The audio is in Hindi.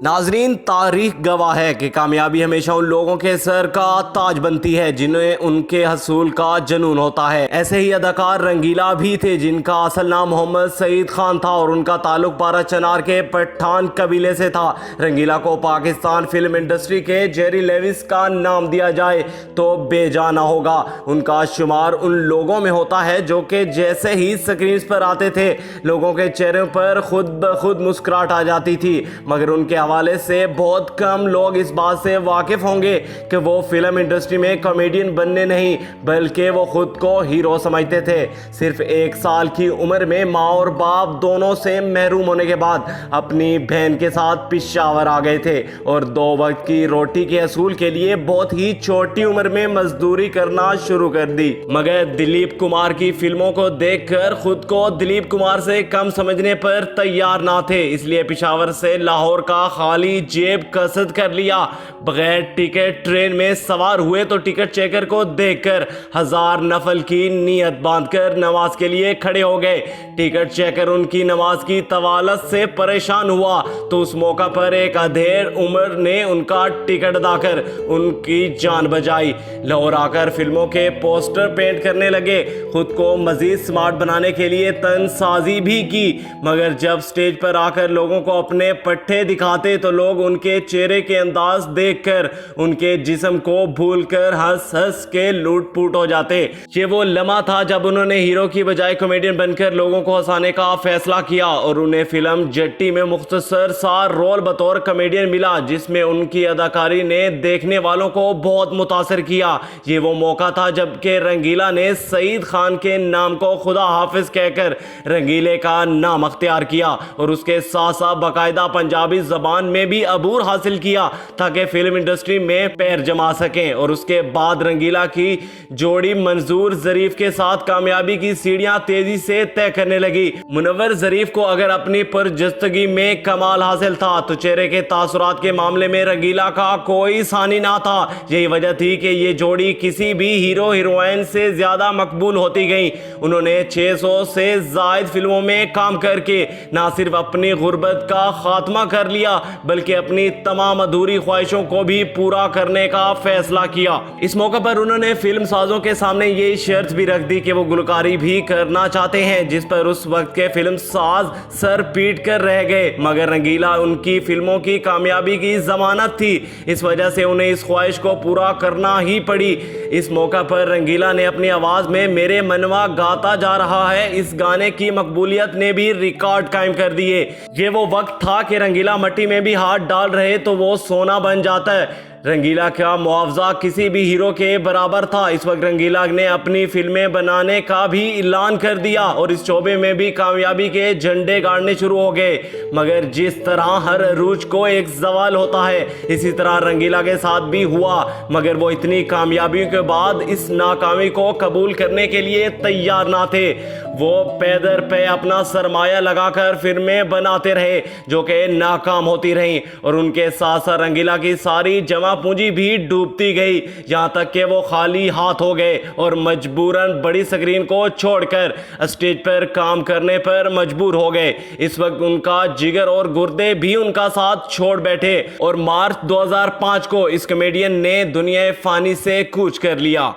नाजरीन, तारीख गवाह है कि कामयाबी हमेशा उन लोगों के सर का ताज बनती है जिन्हें उनके हसूल का जुनून होता है। ऐसे ही अदाकार रंगीला भी थे जिनका असल नाम मोहम्मद सईद खान था और उनका ताल्लुक बाराचनार के पठान कबीले से था। रंगीला को पाकिस्तान फिल्म इंडस्ट्री के जेरी लेविस का नाम दिया जाए तो बेजाना होगा। उनका शुमार उन लोगों में होता है जो कि जैसे ही स्क्रीन पर आते थे लोगों के चेहरों पर खुद ब खुद मुस्कुराहट आ जाती थी, मगर उनके हवाले से बहुत कम लोग इस बात से वाकिफ होंगे कि वो फिल्म इंडस्ट्री में कॉमेडियन बनने नहीं बल्कि वो खुद को हीरो समझते थे। सिर्फ 1 साल की उम्र में माँ और बाप दोनों से महरूम होने के बाद अपनी बहन के साथ पेशावर आ गए थे और 2 वक्त की रोटी के असूल के लिए बहुत ही छोटी उम्र में मजदूरी करना शुरू कर दी। मगर दिलीप कुमार की फिल्मों को देखकर खुद को दिलीप कुमार से कम समझने पर तैयार ना थे, इसलिए पेशावर से लाहौर का खाली जेब कसद कर लिया। बगैर टिकट ट्रेन में सवार हुए तो टिकट चेकर को देखकर 1000 नफल की नीयत बांधकर नमाज के लिए खड़े हो गए। टिकट चेकर उनकी नमाज की तवालत से परेशान हुआ तो उस मौका पर एक अधेड़ उम्र ने उनका टिकट अदाकर उनकी जान बचाई। लाहौर आकर फिल्मों के पोस्टर पेंट करने लगे, खुद को मजीद स्मार्ट बनाने के लिए तनसाजी भी की, मगर जब स्टेज पर आकर लोगों को अपने पट्टे दिखाते तो लोग उनके चेहरे के अंदाज देखकर उनके जिस्म को भूलकर हंस हंस के लूट पुट हो जाते। ये वो लम्हा था जब उन्होंने हीरो की बजाय कॉमेडियन बनकर लोगों को हंसाने का फैसला किया और उन्हें फिल्म जट्टी में मुख्तसर सा रोल बतौर कॉमेडियन मिला जिसमें उनकी अदाकारी ने देखने वालों को बहुत मुतासर किया। ये वो मौका था जबकि रंगीला ने सईद खान के नाम को खुदा हाफिज कहकर रंगीले का नाम अख्तियार किया और उसके साथ साथ बाकायदा पंजाबी जबान में भी अबूर हासिल किया ताकि फिल्म इंडस्ट्री में पैर जमा सकें। और उसके बाद रंगीला की जोड़ी मंजूर जरीफ के साथ कामयाबी की सीढ़ियां तेजी से तय करने लगी। मुनव्वर जरीफ को अगर अपनी परजस्तगी में कमाल हासिल था तो चेहरे के तासुरात के मामले में रंगीला का कोई सानी ना था। यही वजह थी कि ये जोड़ी किसी भी हीरो हीरोइन से ज्यादा मकबूल होती गई। उन्होंने 600 से जायद फिल्मों में काम करके ना सिर्फ अपनी गुर्बत का खात्मा कर लिया बल्कि अपनी तमाम अधूरी ख्वाहिशों को भी पूरा करने का फैसला किया। इस मौके पर उन्होंने फिल्म साजों के सामने ये शर्त भी रख दी कि वो गुलकारी भी करना चाहते हैं, जिस पर उस वक्त के फिल्म साज सर पीट कर रह गए, मगर रंगीला उनकी फिल्मों की कामयाबी की जमानत थी। इस वजह से उन्हें इस ख्वाहिश को पूरा करना ही पड़ी। इस मौका पर रंगीला ने अपनी आवाज में मेरे मनवा गाता जा रहा है इस गाने की मकबूलियत ने भी रिकॉर्ड कायम कर दिए। ये वो वक्त था कि रंगीला मट्टी में भी हाथ डाल रहे तो वो सोना बन जाता है। रंगीला का मुआवजा किसी भी हीरो के बराबर था। इस वक्त रंगीला ने अपनी फिल्में बनाने का भी ऐलान कर दिया और इस शोबे में भी कामयाबी के झंडे गाड़ने शुरू हो गए। मगर जिस तरह हर अरूज को एक जवाल होता है इसी तरह रंगीला के साथ भी हुआ, मगर वो इतनी कामयाबियों के बाद इस नाकामी को कबूल करने के लिए तैयार ना थे। वो पैदर पे अपना सरमाया लगाकर फिल्में बनाते रहे जो कि नाकाम होती रहीं और उनके साथ साथ रंगीला की सारी जमा पूंजी भी डूबती गई, यहां तक कि वो खाली हाथ हो गए और मजबूरन बड़ी स्क्रीन को छोड़कर स्टेज पर काम करने पर मजबूर हो गए। इस वक्त उनका जिगर और गुर्दे भी उनका साथ छोड़ बैठे और मार्च 2005 को इस कॉमेडियन ने दुनिया फानी से कूच कर लिया।